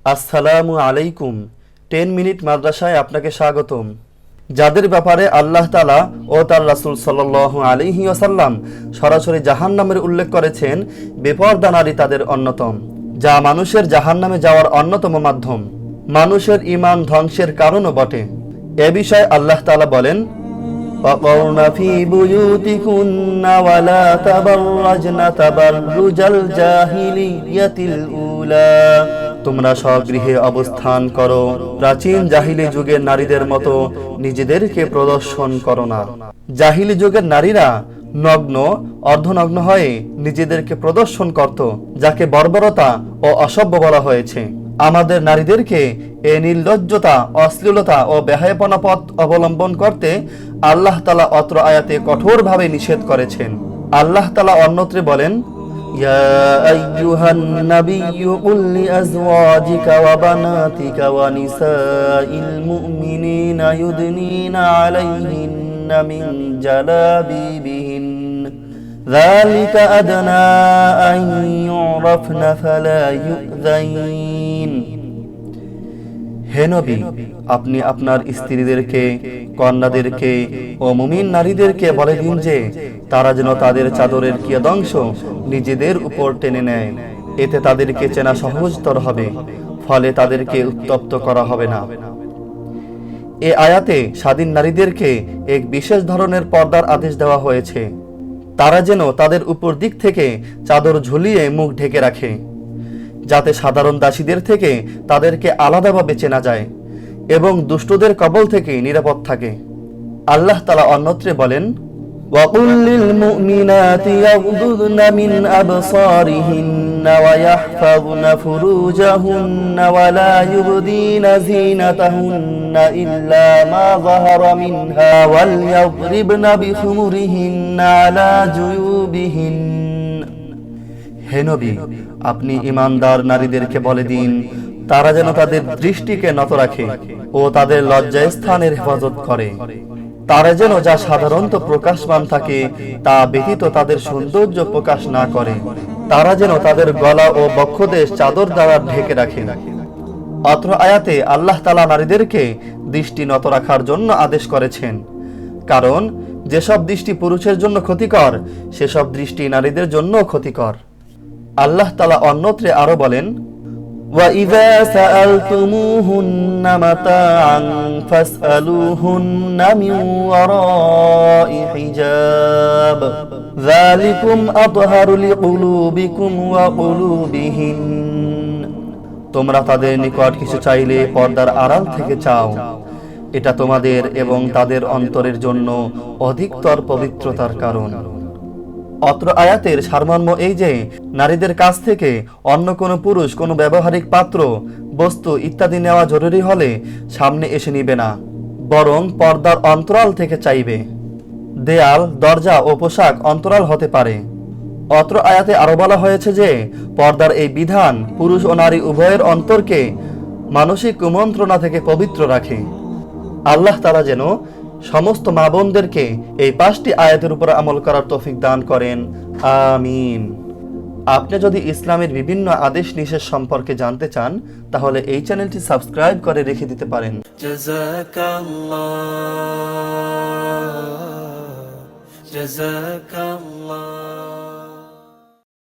আসসালামু আলাইকুম। 10 মিনিট মাদ্রাসায় আপনাকে স্বাগতম। যাদের ব্যাপারে আল্লাহ তাআলা ও তার রাসূল সাল্লাল্লাহু আলাইহি ওয়াসাল্লাম সরাসরি জাহান্নামের উল্লেখ করেছেন, বেপরদা নারী তাদের অন্যতম, যা মানুষের জাহান্নামে যাওয়ার অন্যতম মাধ্যম, মানুষের ঈমান ধ্বংসের কারণও বটে। এ বিষয়ে আল্লাহ তাআলা বলেন, وَقَرْنَ فِي بُيُوتِكُنَّ وَلَا تَبَرَّجْنَ تَبَرُّجَ الْجَاهِلِيَّةِ الْأُولَى। তোমরা স্বগৃহে অবস্থান করো, প্রাচীন জাহিলি যুগের নারীদের মতো নিজেদেরকে প্রদর্শন করো না। জাহিলি যুগের নারীরা নগ্ন, অর্ধনগ্ন হয়ে নিজেদেরকে প্রদর্শন করত, যাকে বর্বরতা ও অসভ্য বলা হয়েছে। আমাদের নারীদেরকে এ নির্লজ্জতা, অশ্লীলতা ও বেহায়াপনা পথ অবলম্বন করতে আল্লাহ তাআলা অত্র আয়াতে কঠোরভাবে নিষেধ করেছেন। আল্লাহ তাআলা অন্যত্রে বলেন, ইয়া আইয়ুহান নাবিয়্যু কুল লিআজওয়াজিকা ওয়া বানাতিকা ওয়া নিসাইল মুমিনিনা ইউদনিনা আলাইহিন্না মিন জালাবিবিহিন যালিকা আদনা আন ইউরাফনা ফালা ইউযাইন। হে নবী, আপনি আপনার স্ত্রীদেরকে, কন্যাদেরকে ও মুমিন নারীদেরকে বলে দিন যে তারা যেন তাদের চাদরের কিয়দংশ নিজেদের উপর টেনে নেয়, এতে তাদেরকে চেনা সহজতর হবে, ফলে তাদেরকে উত্তপ্ত করা হবে না। এ আয়াতে স্বাধীন নারীদেরকে এক বিশেষ ধরনের পর্দার আদেশ দেওয়া হয়েছে। তারা যেন তাদের উপর দিক থেকে চাদর ঝুলিয়ে মুখ ঢেকে রাখে, যাতে সাধারণ দাসীদের থেকে তাদেরকে আলাদাভাবে চেনা যায় এবং দুষ্টদের কবল থেকে নিরাপদ থাকে। আল্লাহ তাআলা অন্যত্রে বলেন, وَقُلْ لِلْمُؤْمِنَاتِ يَغْضُضْنَ مِنْ أَبْصَارِهِنَّ وَيَحْفَظْنَ فُرُوجَهُنَّ وَلَا يُبْدِينَ زِينَتَهُنَّ إِلَّا مَا ظَهَرَ مِنْهَا وَلْيَضْرِبْنَ بِخُمُرِهِنَّ عَلَى جُيُوبِهِنَّ। হে নবী, আপনি ঈমানদার নারীদেরকে বলে দিন তারা যেন তাদের দৃষ্টিকে নত রাখে ও তাদের লজ্জাস্থানের হেফাজত করে। তারা যেন যা সাধারণত প্রকাশমান থাকে তা ব্যতীত তাদের সৌন্দর্য প্রকাশ না করে। তারা যেন তাদের গলা ও বক্ষদেশ চাদর দ্বারা ঢেকে রাখে। অত্র আয়াতে আল্লাহ তাআলা নারীদেরকে দৃষ্টি নত রাখার জন্য আদেশ করেছেন, কারণ যেসব দৃষ্টি পুরুষের জন্য ক্ষতিকর, সেসব দৃষ্টি নারীদের জন্য ক্ষতিকর। আল্লাহ তাআলা অন্যত্রে আরো বলেন, وَإِذَا سَأَلْتُمُوهُنَّ مَتَاعًا فَاسْأَلُوهُنَّ مِنْ وَرَاءِ حِجَابٍ ذَلِكُمْ أَطْهَرُ لِقُلُوبِكُمْ وَقُلُوبِهِنَّ। তোমরা তাদের নিকট কিছু চাইলে পর্দার আড়াল থেকে চাও, এটা তোমাদের এবং তাদের অন্তরের জন্য অধিকতর পবিত্রতার কারণ। অত্র আয়াতের সারমর্ম এই যে নারীদের কাছ থেকে অন্য কোনো পুরুষ কোনো ব্যবহারিক পাত্র, বস্তু ইত্যাদি নেওয়া জরুরি হলে সামনে এসে নিবে না, বরং পর্দার অন্তরাল থেকে চাইবে। দেয়াল, দরজা ও পোশাক অন্তরাল হতে পারে। অত্র আয়াতে আরো বলা হয়েছে যে পর্দার এই বিধান পুরুষ ও নারী উভয়ের অন্তরকে মানসিক কুমন্ত্রণা থেকে পবিত্র রাখে। আল্লাহ তাআলা যেন সমস্ত মা বোনদেরকে এই 5টি আয়াতের উপর আমল করার তৌফিক দান করেন, আমিন। আপনি যদি ইসলামের বিভিন্ন আদেশ নিষেধ সম্পর্কে জানতে চান, তাহলে এই চ্যানেলটি সাবস্ক্রাইব করে রেখে দিতে পারেন। জাযাকাল্লাহ।